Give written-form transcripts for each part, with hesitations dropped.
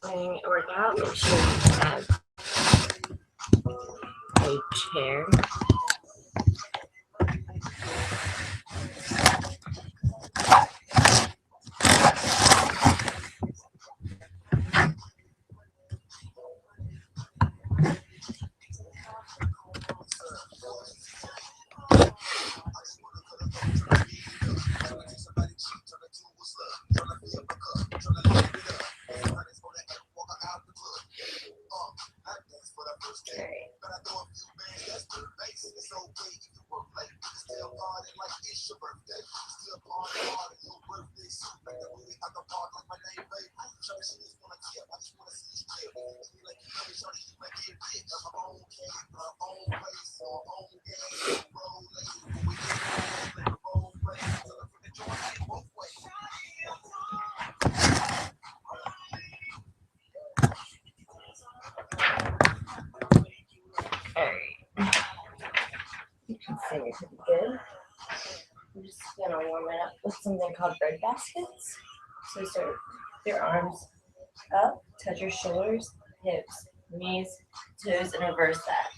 Doing a workout, make sure you have a chair. Pretty good. I'm just gonna warm it up with something called bread baskets. So start with your arms up, touch your shoulders, hips, knees, toes, and reverse that.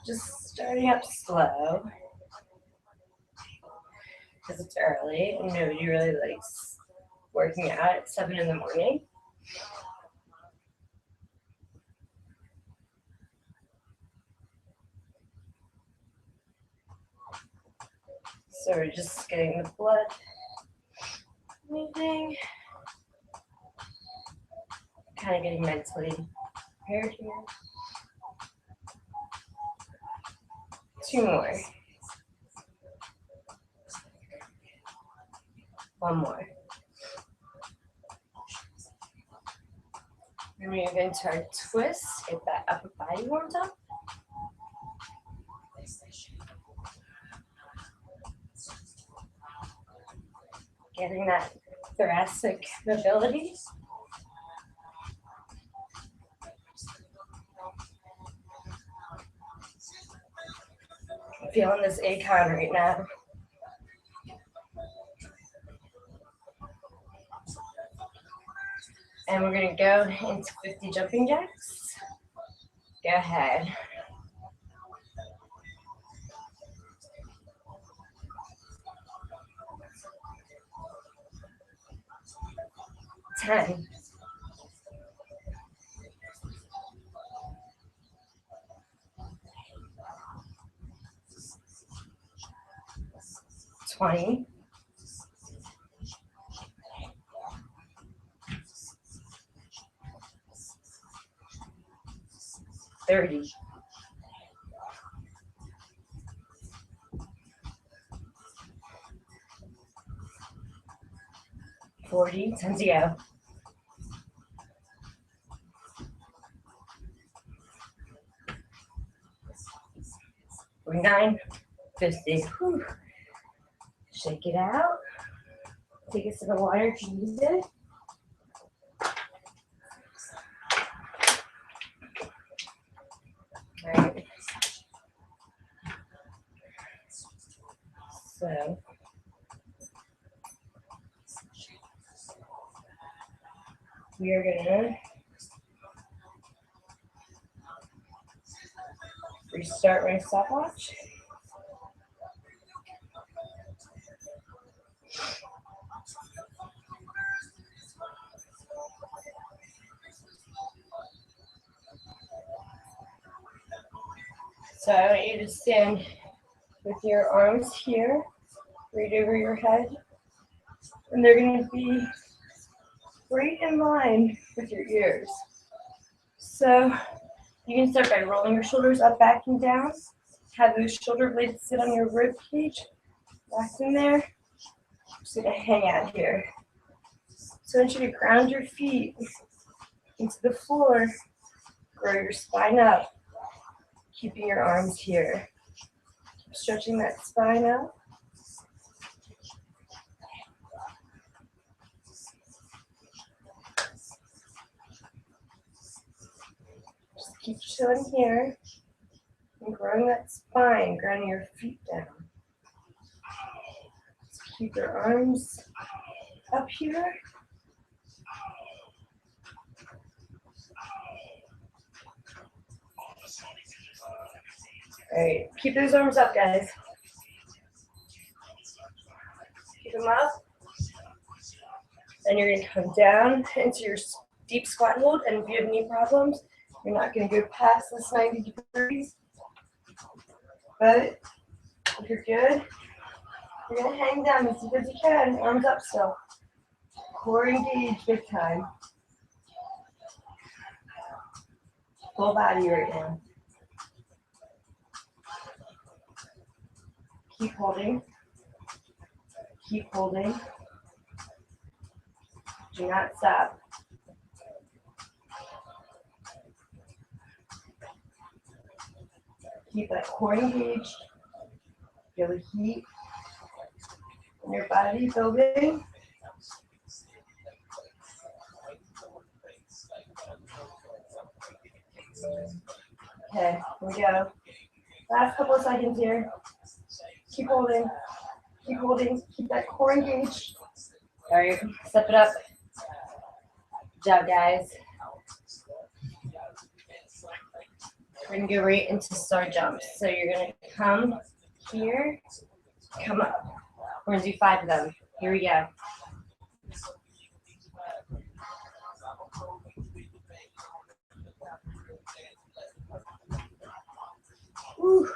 Just starting up slow because it's early and nobody really likes working out at 7 in the morning. So we're just getting the blood moving, kind of getting mentally prepared here. 2 more. 1 more. We're going to move into our twist, get that upper body warmed up. Getting that thoracic mobility. Feeling this ACON right now. And we're going to go into 50 jumping jacks. Go ahead. 10. 20. 30. 40. Time to go. 49. 50. Whew. Shake it out. Take a sip of water if you use it. All right. So we are gonna restart my stopwatch. So I want you to stand with your arms here, right over your head, and they're going to be right in line with your ears. So you can start by rolling your shoulders up, back, and down. Have those shoulder blades sit on your rib cage, back in there. Just going to hang out here. So I want you to ground your feet into the floor, grow your spine up, keeping your arms here. Keep stretching that spine out. Just keep chilling here and growing that spine, grounding your feet down. Just keep your arms up here. All right, keep those arms up, guys. Keep them up. Then you're going to come down into your deep squat hold, and if you have knee problems, you're not going to go past this 90 degrees. But if you're good, you're going to hang down as deep as you can, arms up still. Core engaged big time. Full body right now. Keep holding. Keep holding. Do not stop. Keep that core engaged. Feel the heat in your body building. Okay, here we go. Last couple of seconds here. Keep holding. Keep holding. Keep that core engaged. All right, step it up. Good job, guys. We're going to go right into star jumps. So you're going to come here, come up. We're going to do 5 of them. Here we go. Woo.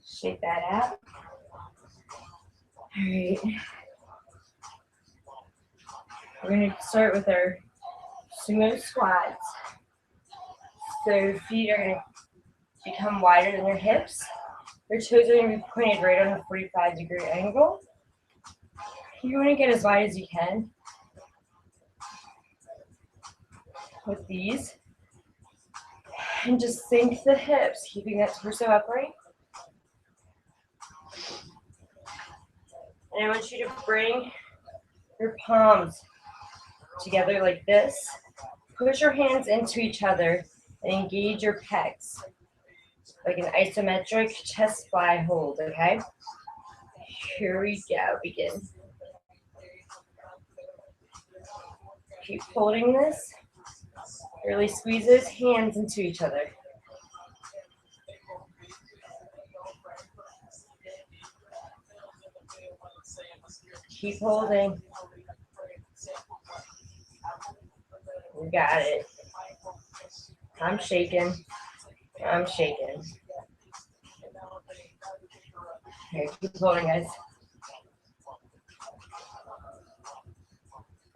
Shake that out. All right. We're going to start with our sumo squats. So your feet are going to become wider than your hips. Your toes are going to be pointed right on a 45-degree angle. You want to get as wide as you can with these. And just sink the hips, keeping that torso upright. And I want you to bring your palms together like this. Push your hands into each other and engage your pecs. Like an isometric chest fly hold, okay? Here we go, begin. Keep holding this. Really squeeze those hands into each other. Keep holding. We got it. I'm shaking. I'm shaking. Okay, keep holding, guys.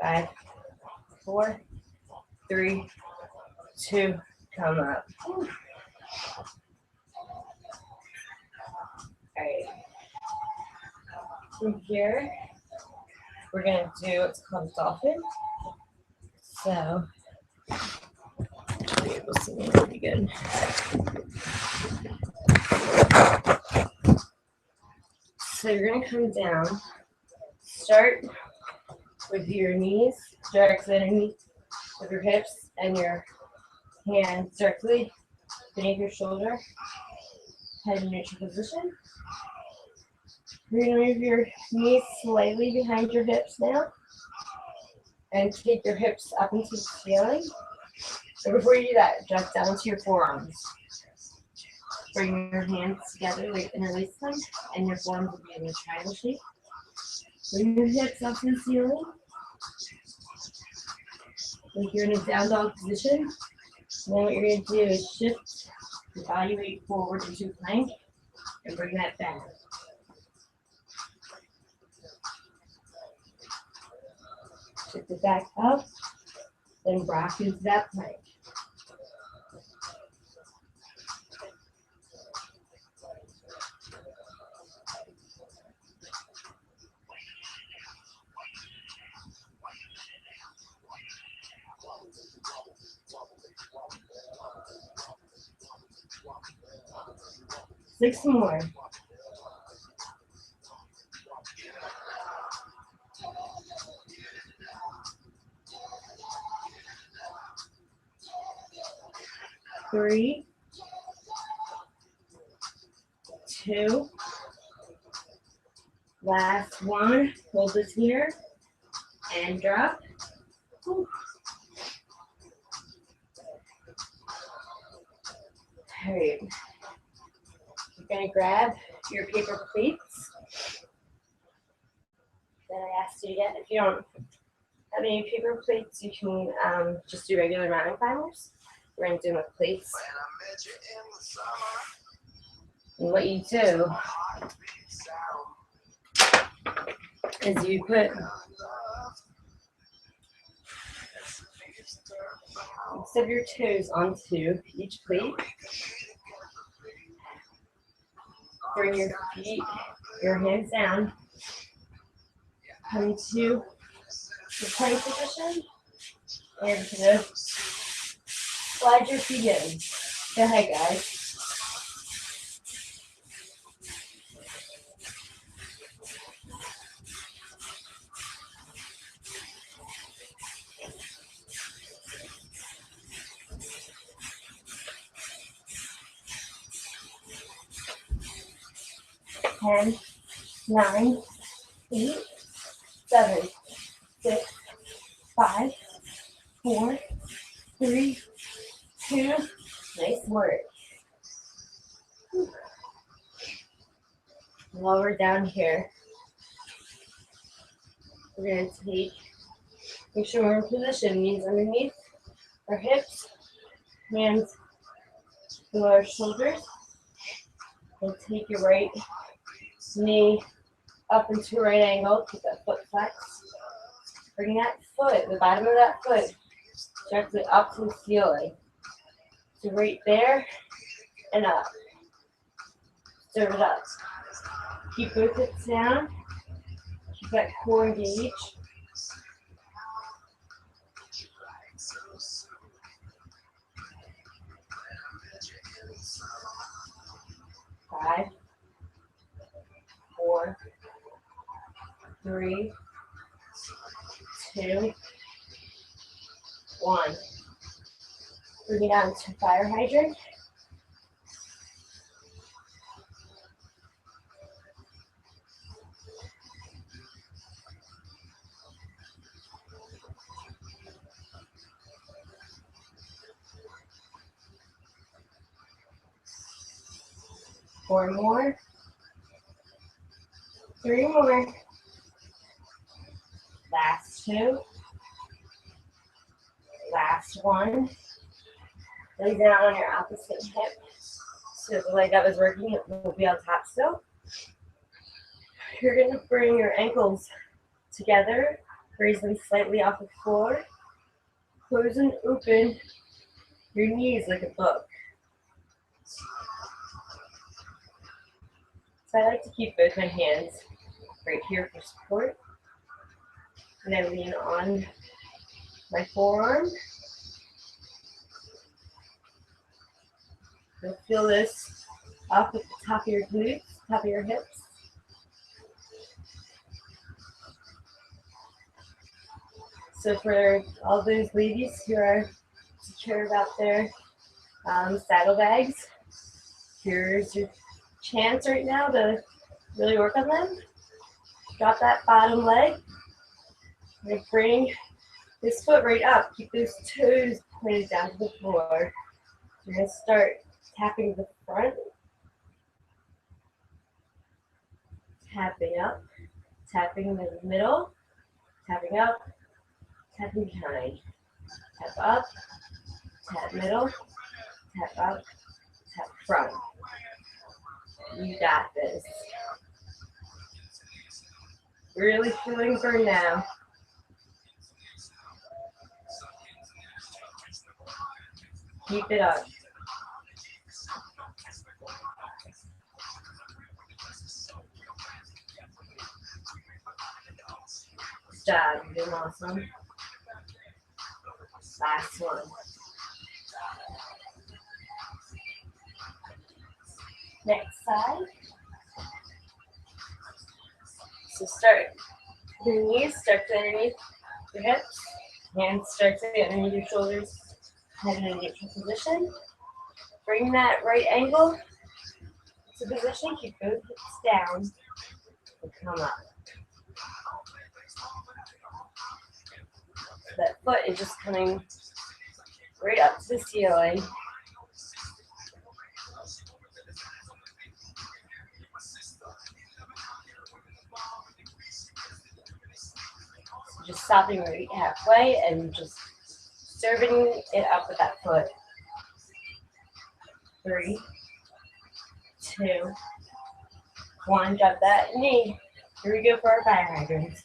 5, 4, 3, 2, come up. All right. From here, we're going to do what's called dolphin. So, we'll see really good. So you're going to come down. Start with your knees directly underneath of your hips and your hands directly beneath your shoulder. Head in neutral position. You're going to move your knees slightly behind your hips now. And take your hips up into the ceiling. So before you do that, drop down to your forearms. Bring your hands together, like interlace them, and your forearms will be in a triangle shape. Bring your hips up to the ceiling. Like you're in a down dog position. And then what you're going to do is shift your body weight forward into a plank and bring that back. Shift it back up, then rock into that plank. Six more. Three, 2, last one. Hold this here and drop. Whew. All right. You're going to grab your paper plates that I asked you to get. If you don't have any paper plates, you can just do regular mountain climbers. We're going to do them with plates. And what you do is you put most of your toes onto each plate. Bring your feet, your hands down. Come to the plank position. And kind of slide your feet in. Go ahead, guys. Ten, 9, 8, 7, 6, 5, 4, 3, 2. Nice work. While we're down here, we're going to make sure we're in position. Knees underneath our hips, hands below our shoulders. And take your right knee up into a right angle. Keep that foot flexed. Bring that foot, the bottom of that foot, directly up to the ceiling. So right there and up. Serve it up. Keep both hips down. Keep that core engaged. Five, 4, 3, 2, 1. Bring it down to fire hydrant. Four more. 3 more. Last 2. Last 1. Lay down on your opposite hip. So the leg that was working will be on top still. You're going to bring your ankles together. Raise them slightly off the floor. Close and open your knees like a book. So I like to keep both my hands right here for support. And I lean on my forearm. You'll feel this up at the top of your glutes, top of your hips. So for all those ladies who are secure about their saddlebags, here's your chance right now to really work on them. Drop that bottom leg. And bring this foot right up. Keep those toes pointed down to the floor. You're going to start tapping the front, tapping up, tapping the middle, tapping up, tapping behind. Tap up, tap middle, tap up, tap front. You got this. Really feeling burn now. Keep it up. Good job, you're doing awesome. Last one. Next side. So start your knees, start underneath your hips. Hands start underneath your shoulders. Head in a neutral position. Bring that right ankle to position. Keep both hips down and come up. So that foot is just coming right up to the ceiling. just stopping right halfway and just serving it up with that foot. 3, 2, 1. Drop that knee. Here we go for our fire hydrants.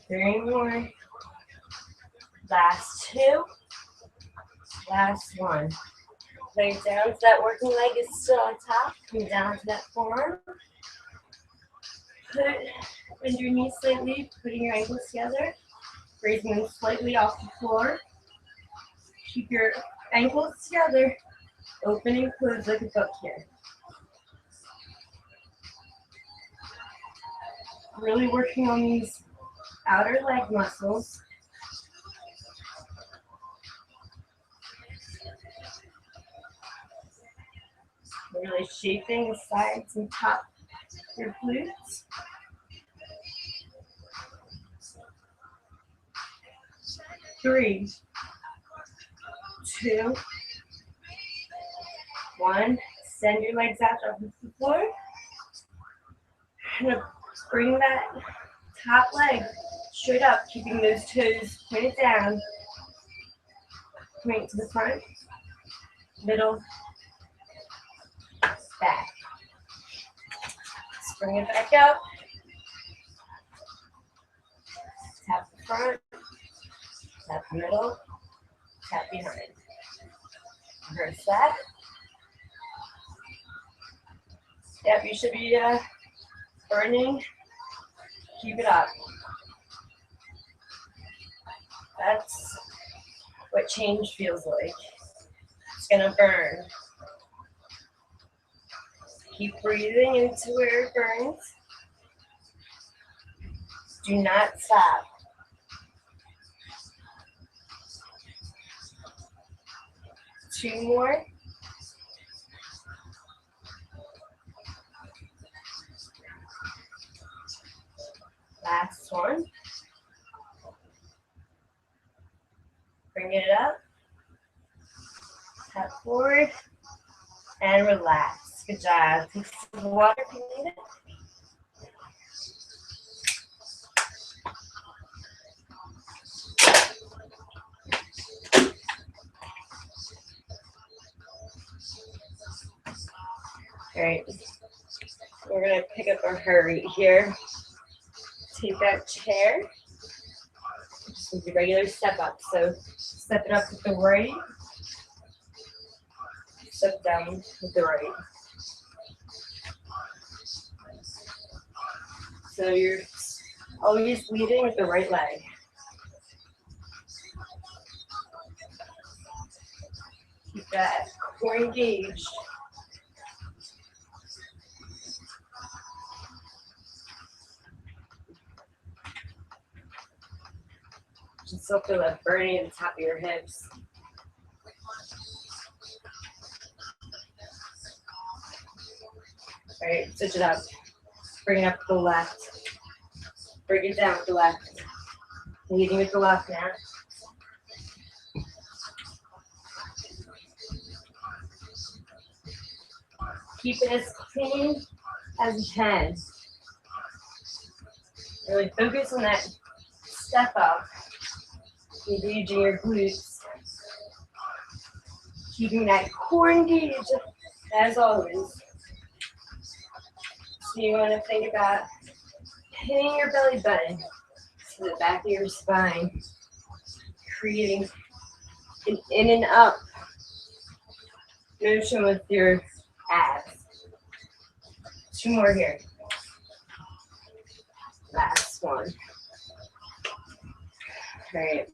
Three more. Last 2. Last 1. Lay down so that working leg is still on top. Come down to that forearm. Bend your knees slightly, putting your ankles together. Raising them slightly off the floor. Keep your ankles together. Open and close like a book here. Really working on these outer leg muscles. Really shaping the sides and top of your glutes. Three, 2, 1. Send your legs out off the floor. And bring that top leg straight up, keeping those toes pointed down. Point to the front, middle, back. Let's bring it back up. Tap the front, tap the middle, tap behind. Reverse that. Yep, you should be burning. Keep it up. That's what change feels like. It's gonna burn. Keep breathing into where it burns. Do not stop. Two more. Last one. Bring it up. Tap forward. And relax. Good job. Take some water if you need it. All right. We're going to pick up our heart rate here. Take that chair. Just do the regular step up. So step it up with the right. Step down with the right. So you're always leading with the right leg. Keep that core engaged. Just still feel that burning at the top of your hips. All right, switch it up. Bring it up to the left. Bring it down with the left. Leading with the left now. Keep it as clean as you can. Really focus on that step up. Engaging your glutes. Keeping that core engaged as always. So you want to think about hitting your belly button to the back of your spine, creating an in and up motion with your abs. Two more here. Last one. All right.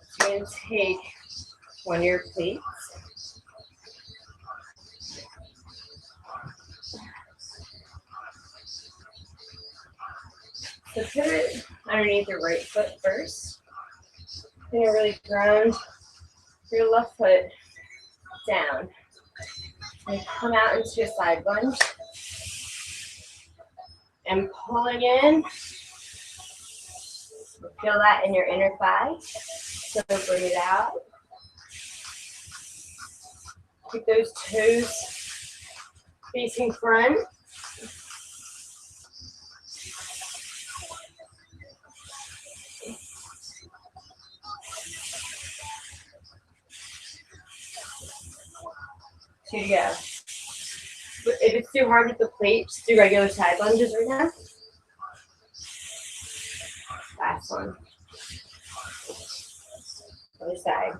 So you're going to take one of your plates. So put it underneath your right foot first. Then you really ground your left foot down. And come out into a side lunge. And pulling in Feel that in your inner thigh. So bring it out. Keep those toes facing front. Two to go. If it's too hard with the plate, just do regular side lunges right now. Last one. Other side.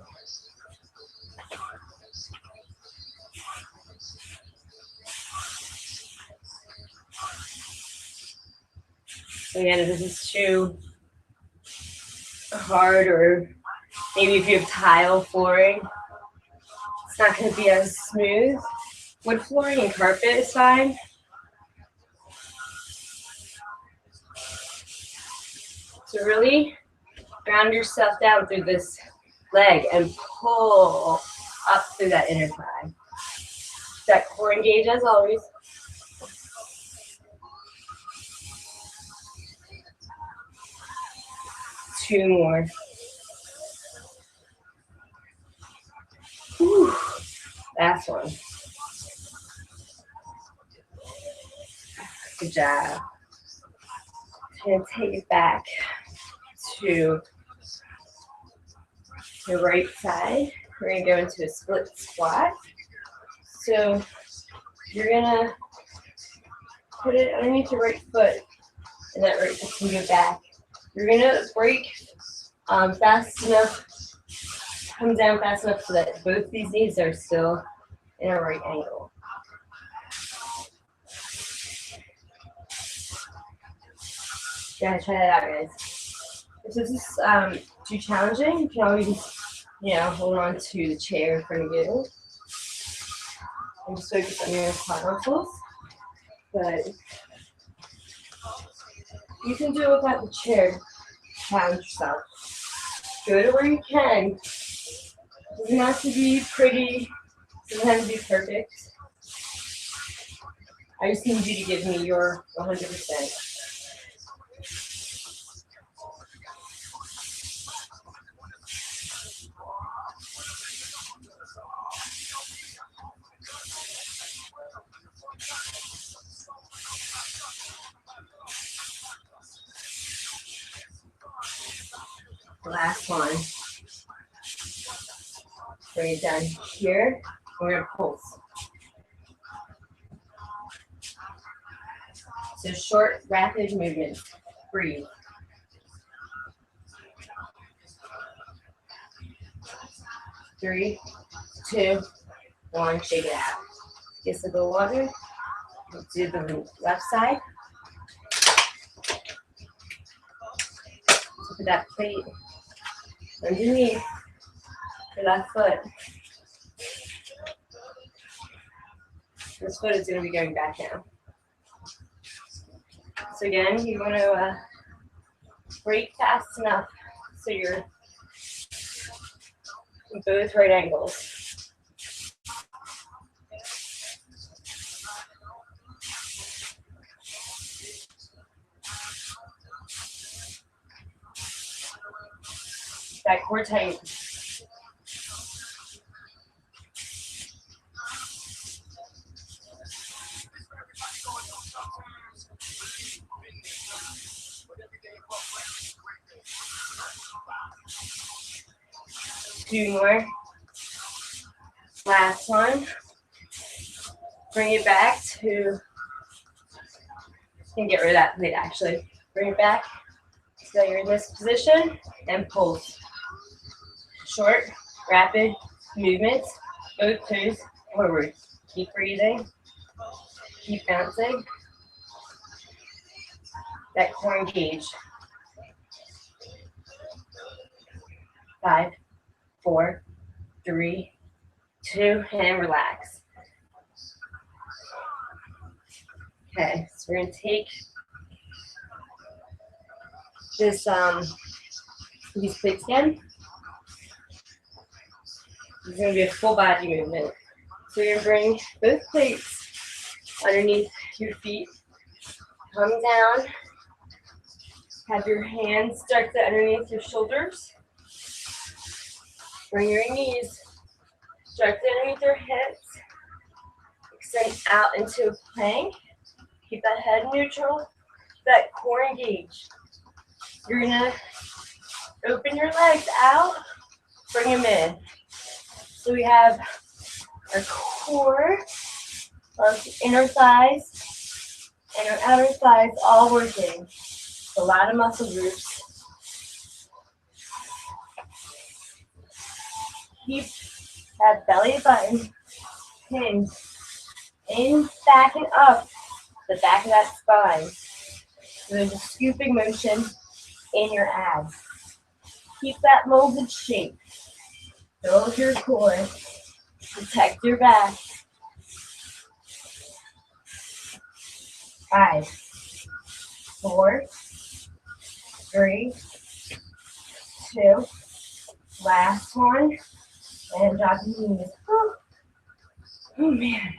So again, if this is too hard, or maybe if you have tile flooring, it's not going to be as smooth. Wood flooring and carpet is fine. So really ground yourself down through this leg and pull up through that inner thigh. That core engage as always. Two more. Whew. Last one. Good job. And take it back to the right side. We're going to go into a split squat. So you're going to put it underneath your right foot, and that right foot can go back. You're going to break fast enough, come down fast enough so that both these knees are still in a right angle. Yeah, try that out, guys. If this is too challenging, you can always, hold on to the chair in front of you and just focus on your quad muscles. But you can do it without the chair. Challenge yourself. Go to where you can. It doesn't have to be pretty. It doesn't have to be perfect. I just need you to give me your 100%. Last one. Bring it down here. We're going to pulse. So short, rapid movements. Breathe. Three, two, one. Shake it out. Get some good water. Do the left side. So put that plate underneath your left foot. This foot is going to be going back now. So again, you want to break fast enough so you're in both right angles. That core tight. Two more. Last one. Bring it back to, you can get rid of that plate actually. Bring it back so you're in this position and pull. Short, rapid movements, both toes forward. Keep breathing, keep bouncing. That core engage. 5, 4, 3, 2, and relax. Okay, so we're gonna take this these plates again. This is gonna be a full body movement. So you're gonna bring both plates underneath your feet. Come down, Have your hands directed underneath your shoulders. Bring your knees directly underneath your hips. Extend out into a plank. Keep that head neutral, that core engaged. You're gonna open your legs out, bring them in. So we have our core, our inner thighs, and our outer thighs all working. A lot of muscle groups. Keep that belly button pinned in, back, and up the back of that spine. So there's a scooping motion in your abs. Keep that molded shape. Build your core. Protect your back. 5, 4, 3, 2, last one, and drop your knees. Oh man.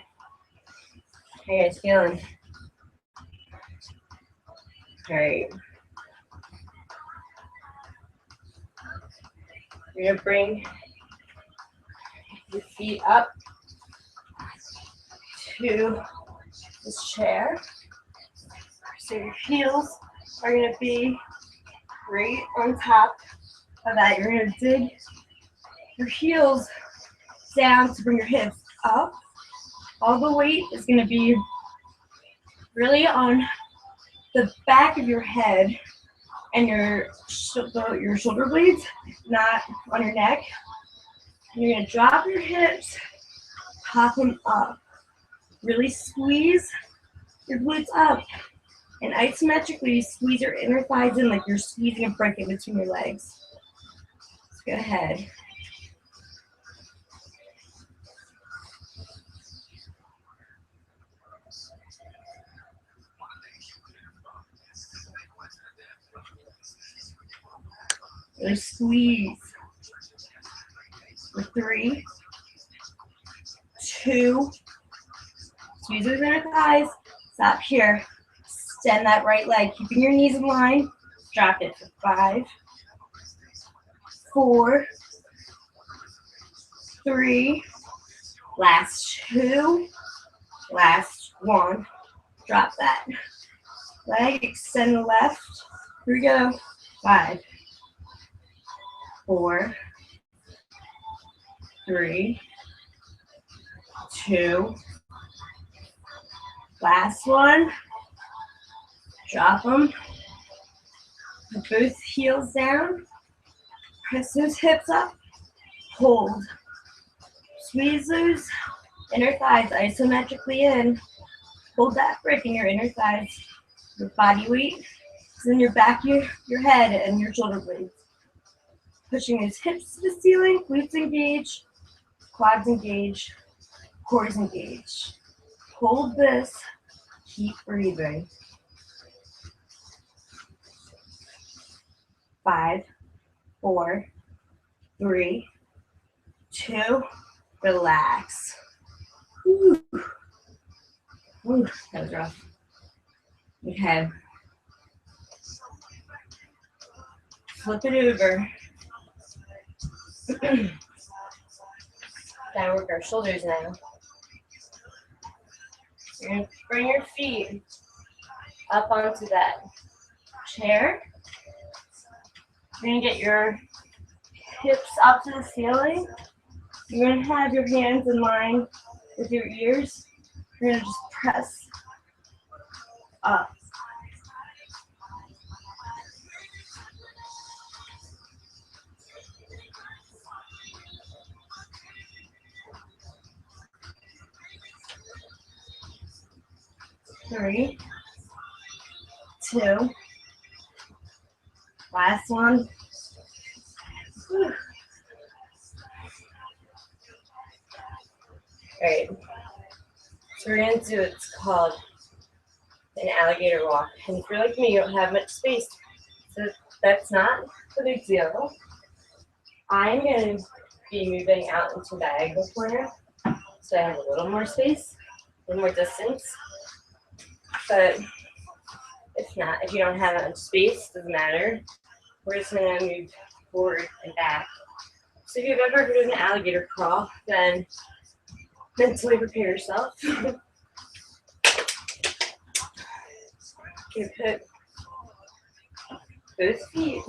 How you guys feeling? Great. You're gonna bring your feet up to this chair. So your heels are gonna be right on top of that. You're gonna dig your heels down to bring your hips up. All the weight is gonna be really on the back of your head and your shoulder blades, not on your neck. You're gonna drop your hips, pop them up. Really squeeze your glutes up. And isometrically squeeze your inner thighs in like you're squeezing a brick in between your legs. Let's go ahead. Really squeeze. For 3, 2, squeeze those inner thighs. Stop here. Extend that right leg, keeping your knees in line. Drop it for 5, 4, 3, last 2, last 1. Drop that. Leg, extend the left. Here we go. 5, 4, 3, 2, last one. Drop them. Put both heels down. Press those hips up. Hold. Squeeze those inner thighs isometrically in. Hold that brick in your inner thighs. Your body weight is in your back, your head, and your shoulder blades. Pushing those hips to the ceiling. Glutes engage. Quads engage. Cores engage. Hold this. Keep breathing. 5, 4, 3, 2, relax. Woo. Woo, that was rough. Okay. Flip it over. Gotta work our shoulders now. You're gonna bring your feet up onto that chair. You're gonna get your hips up to the ceiling. You're gonna have your hands in line with your ears. You're gonna just press up. Three, 2, last one. Whew. Great. So we're going to do what's called an alligator walk. And if you're like me, you don't have much space. So that's not a big deal. I'm going to be moving out into the diagonal corner. So I have a little more space, a little more distance. But If not, if you don't have that much space, doesn't matter. We're just gonna move forward and back. So if you've ever heard of an alligator crawl, then mentally prepare yourself. You can put both feet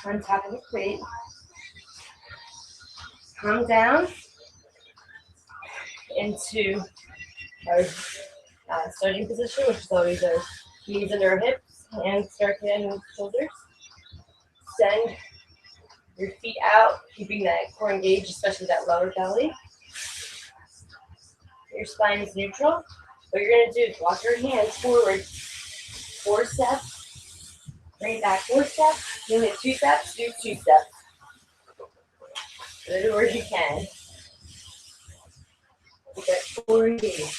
on top of the plate. Come down into our starting position, which is always our knees under our hips, hands directly under the shoulders. Send your feet out, keeping that core engaged, especially that lower belly. Your spine is neutral. What you're going to do is walk your hands forward 4 steps, bring it back 4 steps, you hit 2 steps, do 2 steps. Go to where you can. Get that core engaged.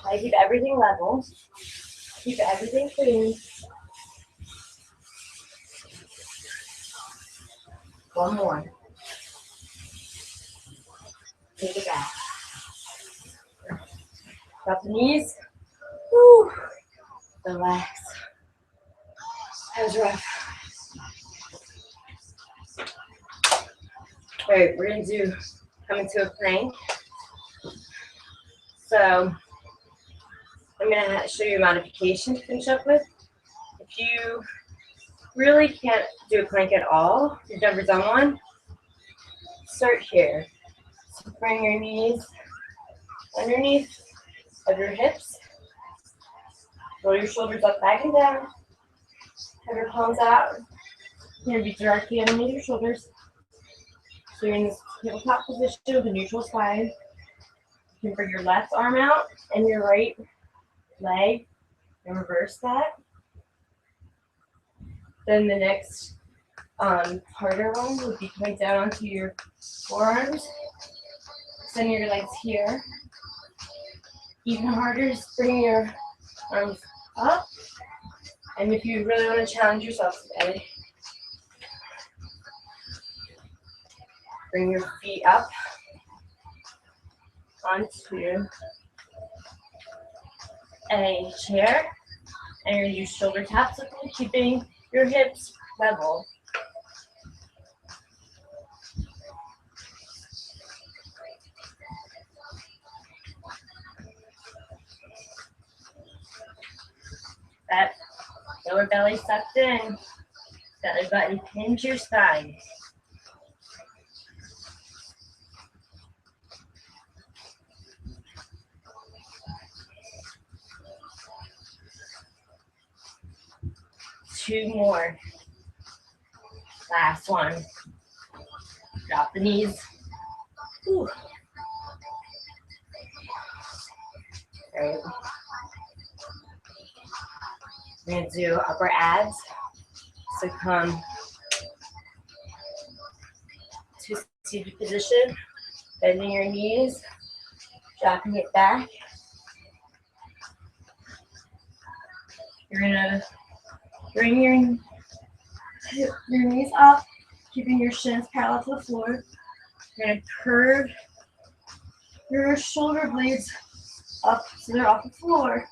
I keep everything level. Keep everything clean. One more. Take it back. Drop the knees. Woo. Relax. That was rough. All right, we're going to come into a plank. So I'm going to show you a modification to finish up with. If you really can't do a plank at all, you've never done one, start here. So bring your knees underneath of your hips. Roll your shoulders up, back and down. Have your palms out. You're going to be directly underneath your shoulders. So you're in this tabletop position with a neutral spine. You can bring your left arm out and your right leg and reverse that. Then the next harder one would be coming down onto your forearms. Extend your legs here. Even harder is bring your arms up. And if you really want to challenge yourself today, bring your feet up onto a chair. And you're going to use shoulder taps, keeping your hips level. That lower belly sucked in. Belly button pins your spine. Two more. Last one. Drop the knees. Whew. All right. We're going to do upper abs. So come to seated position, bending your knees, dropping it back. You're going to bring your knees up, keeping your shins parallel to the floor. You're going to curve your shoulder blades up so they're off the floor.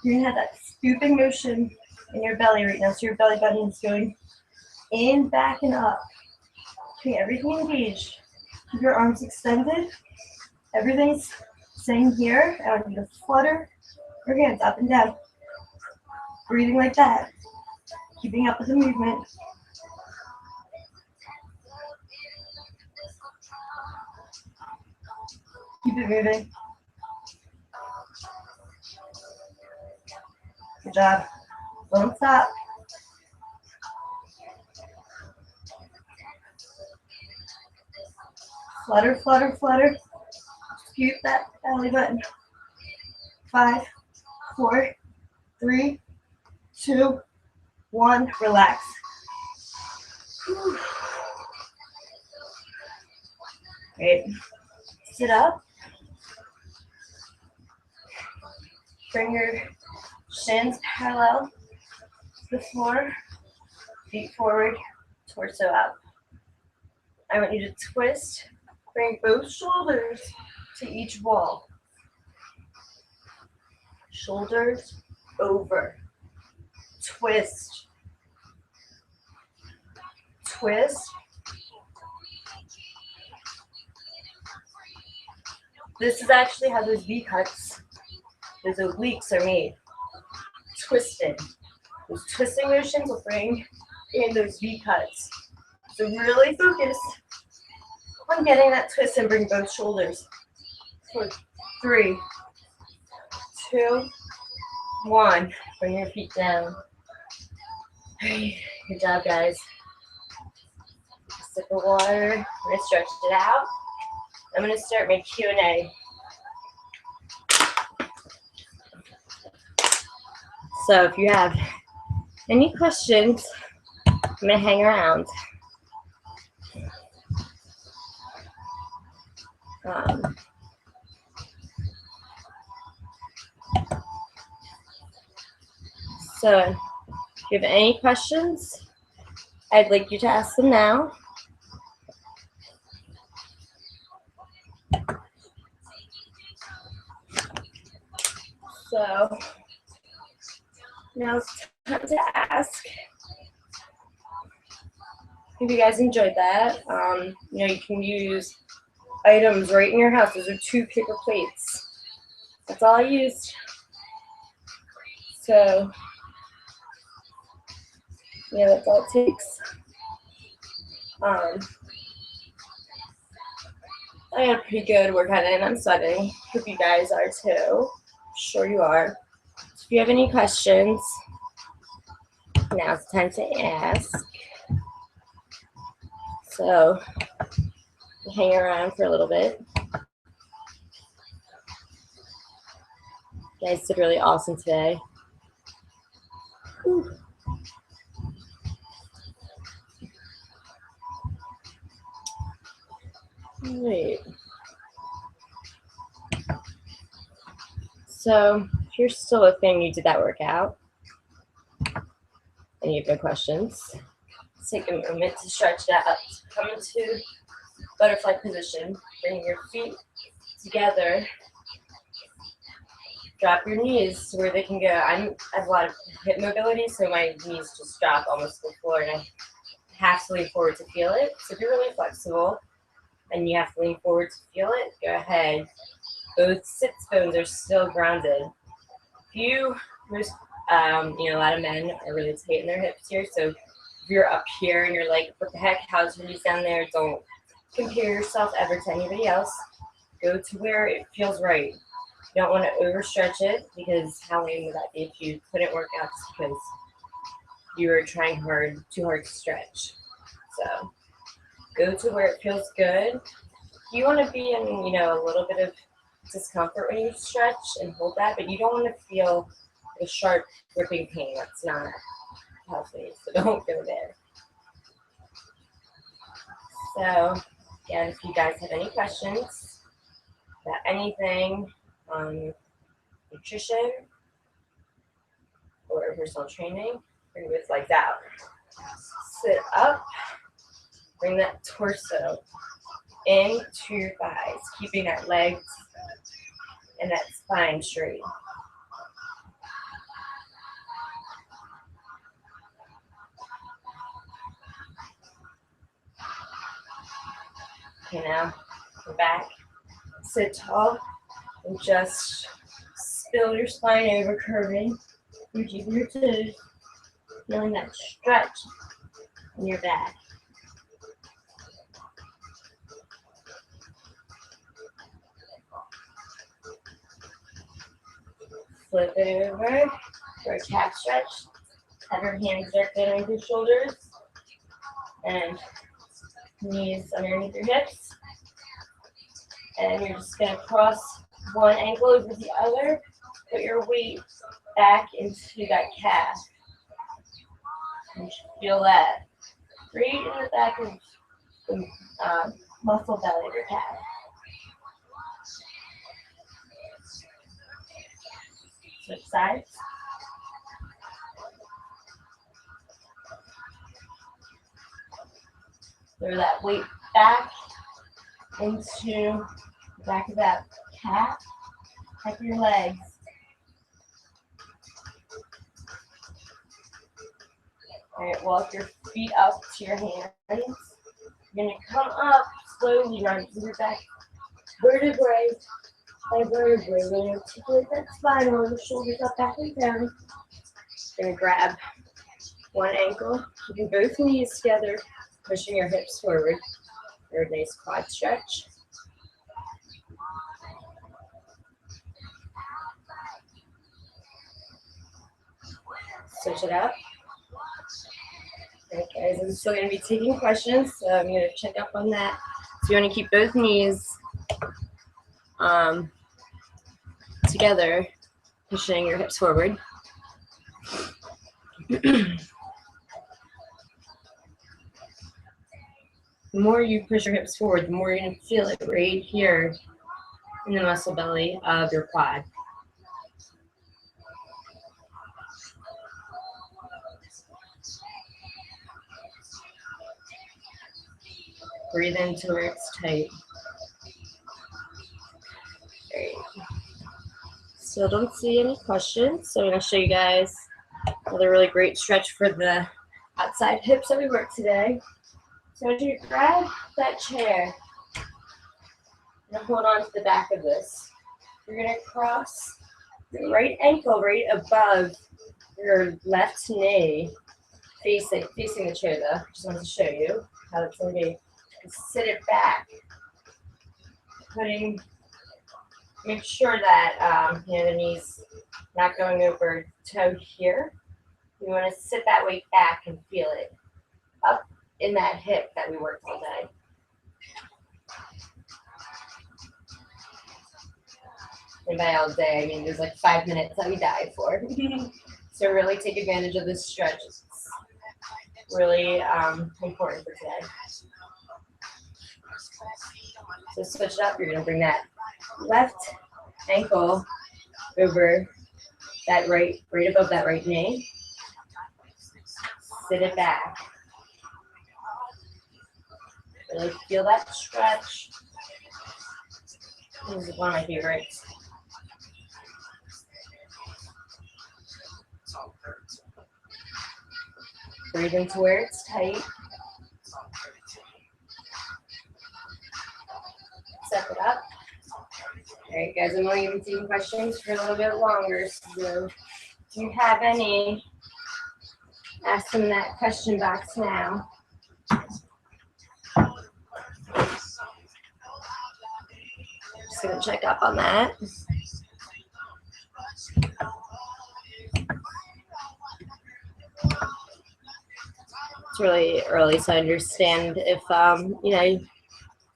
You're going to have that scooping motion in your belly right now. So your belly button is going in, back, and up. Keeping everything engaged. Keep your arms extended. Everything's staying here. I want you to flutter your hands up and down. Breathing like that. Keeping up with the movement. Keep it moving. Good job. Don't stop. Flutter, flutter, flutter. Scoop that belly button. 5, 4, 3, 2, 1. Relax. Whew. Great. Sit up. Bring your shins parallel to the floor, feet forward, torso up. I want you to twist, bring both shoulders to each wall. Shoulders over. Twist. Twist. This is actually how those V cuts, those obliques are made. Twisted. Those twisting motions will bring in those V cuts. So really focus on getting that twist and bring both shoulders. For 3, 2, 1. Bring your feet down. Good job, guys. Sip of water. I'm going to stretch it out. I'm going to start my Q&A. So if you have any questions, I'm going to hang around. So if you have any questions, I'd like you to ask them now. So now it's time to ask. Hope you guys enjoyed that. You can use items right in your house. Those are 2 paper plates. That's all I used. So, yeah, that's all it takes. I got a pretty good workout in. I'm sweating. Hope you guys are too. I'm sure you are. So if you have any questions, now's the time to ask. So, hang around for a little bit. You guys did really awesome today. Whew. Wait. So, if you're still a fan, you did that workout, and you have no questions, let's take a moment to stretch it out. Come into butterfly position. Bring your feet together. Drop your knees to where they can go. I have a lot of hip mobility, so my knees just drop almost to the floor, and I have to lean forward to feel it. So if you're really flexible and you have to lean forward to feel it, go ahead. Both sits bones are still grounded. There's a lot of men are really tight in their hips here, so if you're up here and you're like, what the heck, how's your knees down there? Don't compare yourself ever to anybody else. Go to where it feels right. You don't want to overstretch it, because how lame would that be if you couldn't work out just because you were trying too hard to stretch. So go to where it feels good. You want to be in, a little bit of discomfort when you stretch and hold that, but you don't want to feel a sharp gripping pain. That's not healthy, so don't go there. So again, if you guys have any questions about anything, nutrition or personal training, bring those legs out. Sit up, bring that torso into your thighs, keeping that legs and that spine straight. Okay, now come back, sit tall, and just spill your spine over, curving. You're keeping your toes, feeling that stretch in your back. Flip it over for a calf stretch. Have your hands directly underneath your shoulders and knees underneath your hips. And you're just going to cross one ankle over the other. Put your weight back into that calf. You should feel that right in the back of the muscle belly of your calf. Switch sides. Throw that weight back into the back of that cat. Tuck your legs. All right, walk your feet up to your hands. You're going to come up slowly, rising your back vertebrae by vertebrae. We're going to articulate that spine, roll the shoulders up, back, and down. You're going to grab one ankle, keeping both knees together, pushing your hips forward for a nice quad stretch. Switch it up. Alright guys, I'm still going to be taking questions, so I'm going to check up on that. So you want to keep both knees together, pushing your hips forward. The more you push your hips forward, the more you're going to feel it right here in the muscle belly of your quad. Breathe into where it's tight. Great. Still don't see any questions, so I'm going to show you guys another really great stretch for the outside hips that we worked today. So as you grab that chair and hold on to the back of this, you're going to cross the right ankle right above your left knee, facing the chair though. Just wanted to show you how it's going to be. Sit it back, make sure that the knee's not going over toe here. You want to sit that weight back and feel it up in that hip that we worked all day. And by all day, I mean there's like 5 minutes that we died for. So really take advantage of this stretch. It's really important for today. So switch it up. You're going to bring that left ankle over that right above that right knee. Sit it back. Really feel that stretch. This is one of my favorites. Breathe into where it's tight. Step it up. All right, guys, I'm only going to be taking questions for a little bit longer. So if you have any, ask them in that question box now. Just going to check up on that. It's really early, so I understand if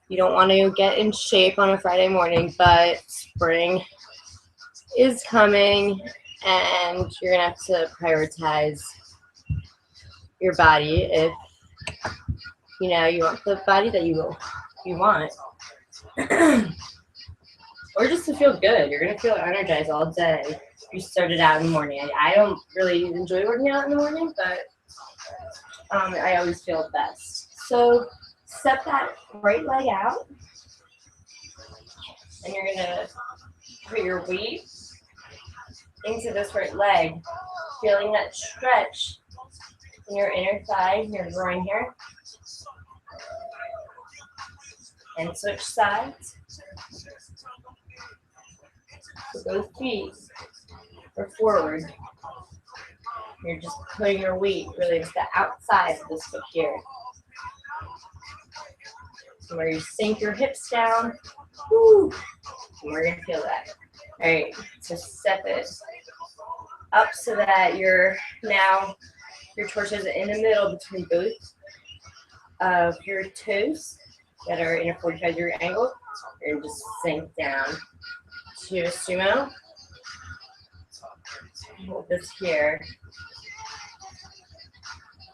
you don't want to get in shape on a Friday morning, but spring is coming and you're gonna have to prioritize your body if you want the body that you want. Or just to feel good. You're gonna feel energized all day if you started out in the morning. I don't really enjoy working out in the morning, but I always feel best. So step that right leg out, and you're gonna put your weight into this right leg, feeling that stretch in your inner thigh, your groin here. And switch sides. So both feet are forward. You're just putting your weight really into the outside of this foot here. So where you sink your hips down, woo, and we're gonna feel that. All right, so step it up so that your torso is in the middle between both of your toes that are in a 45-degree angle. You're gonna just sink down to a sumo. Hold this here.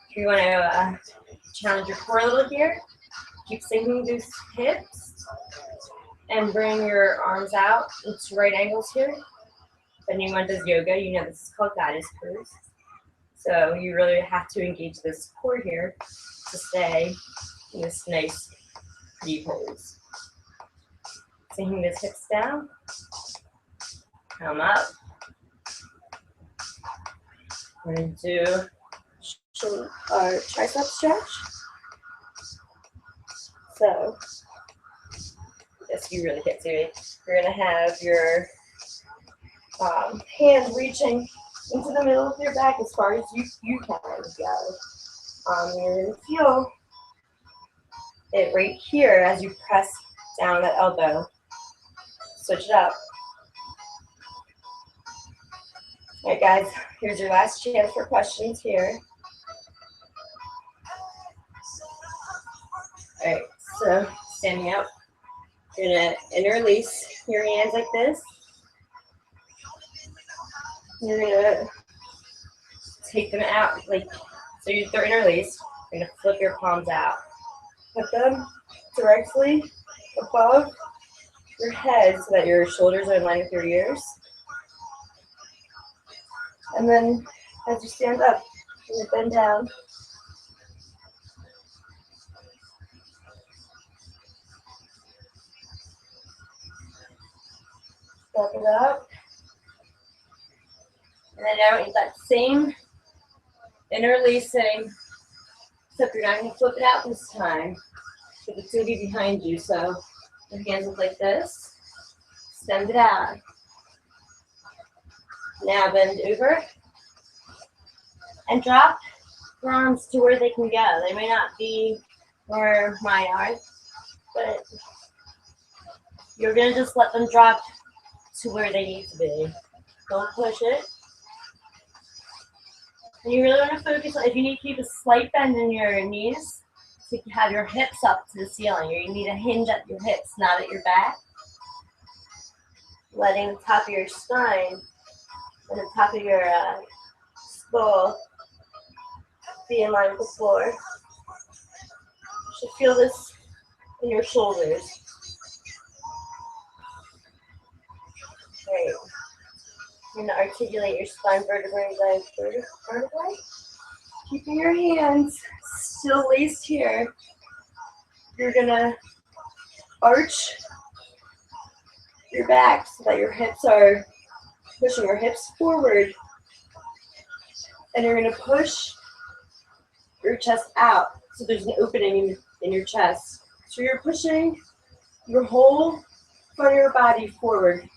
If you want to challenge your core a little here, keep sinking those hips and bring your arms out into right angles here. If anyone does yoga, you know this is called goddess pose. So you really have to engage this core here to stay in this nice pretty pose. Sinking the hips down, come up. We're going to do our tricep stretch. So, yes, you really get to it. You're going to have your hand reaching into the middle of your back as far as you can go. You're going to feel it right here as you press down that elbow. Switch it up. All right, guys, here's your last chance for questions here. All right, so standing up, you're gonna interlace your hands like this. You're gonna take them out, so they're interlaced. You're gonna flip your palms out. Put them directly above your head so that your shoulders are in line with your ears. And then as you stand up, you're gonna bend down. Step it up. And then now in that same interlacing, except you're not going to flip it out this time. It's going to be behind you, so your hands look like this. Extend it out. Now bend over and drop your arms to where they can go. They may not be where mine are, but you're going to just let them drop to where they need to be. Don't push it. And you really want to focus on, if you need to keep a slight bend in your knees, to have your hips up to the ceiling, or you need to hinge at your hips, not at your back. Letting the top of your spine and the top of your skull be in line with the floor. You should feel this in your shoulders. Great. You're going to articulate your spine vertebrae by vertebrae. Keeping your hands still laced here. You're going to arch your back so that your hips are pushing your hips forward. And you're going to push your chest out so there's an opening in your chest. So you're pushing your whole front of your body forward.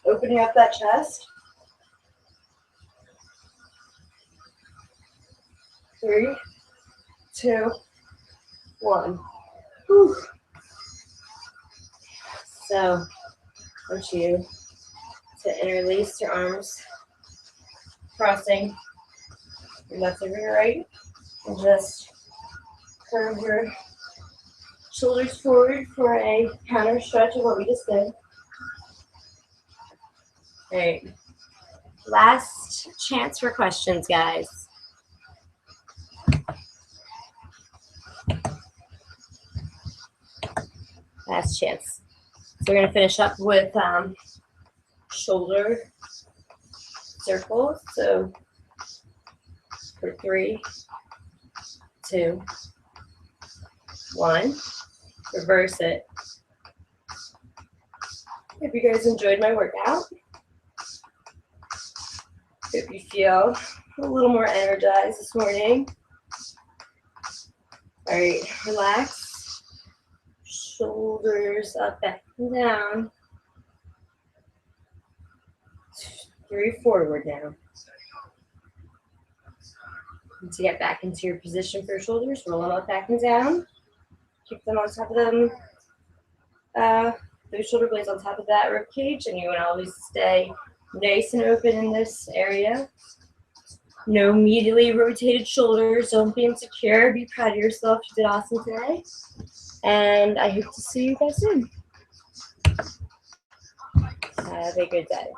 Opening up that chest. 3, 2, 1. Whew. So I want you to interlace your arms, crossing your left over your right, and just curve your shoulders forward for a counter stretch of what we just did. All right, last chance for questions, guys. Last chance. So we're going to finish up with shoulder circles. So for 3, 2, 1, reverse it. Hope you guys enjoyed my workout. Hope you feel a little more energized this morning. All right, relax. Shoulders up, back and down. 3 forward now. And to get back into your position for your shoulders, roll them up, back and down. Keep them on top of them. Those shoulder blades on top of that rib cage, and you want to always stay nice and open in this area. No immediately rotated shoulders. Don't be insecure. Be proud of yourself. You did awesome today. And I hope to see you guys soon. Have a good day.